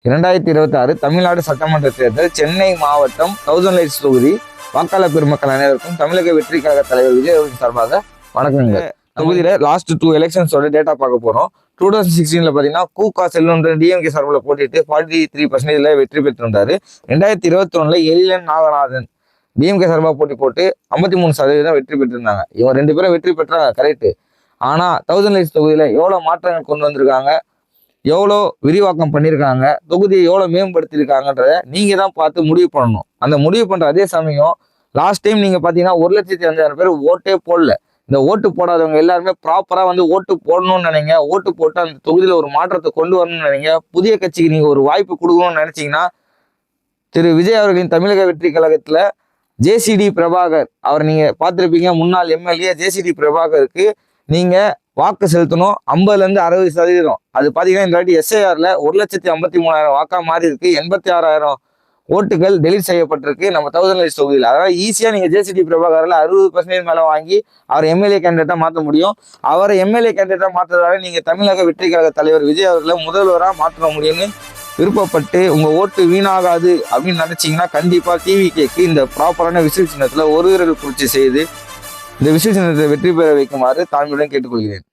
2026 தமிழ்நாடு சட்டமன்ற தேர்தல் சென்னை மாவட்டம் 1000 லைட்ஸ் தொகுதி வாக்காளர் பெருமக்கள் அனைவருக்கும் தமிழக வெற்றி கழக தலைவர் விஜய் அவர்கள் சார்பாக வணக்கங்க. தொகுதியில லாஸ்ட் 2 எலெக்ஷன்ஸோட டேட்டா பார்க்க போறோம். 2016 பாத்தீங்கன்னா கூகா செல்வன்ற டிஎம்கே சார்பில் போட்டிட்டு 43% வெற்றி பெற்றிருந்தாரு. 2021 எழிலன் நாகநாதன் டிஎம்கே சார்பாக போட்டி போட்டு 53% வெற்றி பெற்றிருந்தாங்க. இவங்க 2 பேரும் வெற்றி பெற்றாங்க, கரெக்ட். ஆனா 1000 லைட்ஸ் தொகுதியில எவ்வளவு மாற்றங்கள் கொண்டு வந்திருக்காங்க, எவ்வளோ விரிவாக்கம் பண்ணியிருக்காங்க, தொகுதியை எவ்வளோ மேம்படுத்தியிருக்காங்கன்றத நீங்க தான் பார்த்து முடிவு பண்ணணும். அந்த முடிவு பண்ற அதே சமயம் லாஸ்ட் டைம் நீங்க பாத்தீங்கன்னா 1,05,000 பேர் ஓட்டே போடல. இந்த ஓட்டு போடாதவங்க எல்லாருமே ப்ராப்பரா ஓட்டு போடணும்னு நினைங்க, ஓட்டு போட்டு அந்த தொகுதியில ஒரு மாற்றத்தை கொண்டு வரணும்னு நினைங்க, புதிய கட்சிக்கு நீங்க ஒரு வாய்ப்பு கொடுக்கணும்னு நினைச்சீங்கன்னா திரு விஜய் அவர்களின் தமிழக வெற்றி கழகத்துல ஜேசிடி பிரபாகர் அவர் நீங்க பார்த்திருப்பீங்க. முன்னாள் எம்எல்ஏ ஜேசிடி பிரபாகருக்கு நீங்க வாக்கு செலுத்தணும். 50% 60%. அது பாத்தீங்கன்னா இந்த வாட்டி எஸ்ஐஆர்ல 1,53,000 வாக்கா மாறி இருக்கு. 86,000 ஓட்டுகள் டெலிட் செய்யப்பட்டிருக்கு நம்ம 1000 லைட்ஸ் தொகுதியில். அதாவது ஈஸியா நீங்க ஜேசிடி பிரபாகர்ல 60% மேல வாங்கி அவர் எம்எல்ஏ கேண்டிடேட்டா மாற்ற முடியும். அவரை எம்எல்ஏ கேண்டிடேட்டா மாற்றுறதால நீங்க தமிழக வெற்றி கழக தலைவர் விஜய் அவர்களை முதல்வராக மாற்ற முடியும்னு விருப்பப்பட்டு உங்க ஓட்டு வீணாகாது அப்படின்னு நினைச்சீங்கன்னா கண்டிப்பா டிவிகேக்கு இந்த ப்ராப்பரான விசில் சின்னத்துல ஒரு விரல் குறிச்சி செய்து இந்த விசில் சின்னத்தை வெற்றி பெற வைக்குமாறு தாழ்மையுடன் கேட்டுக்கொள்கிறேன்.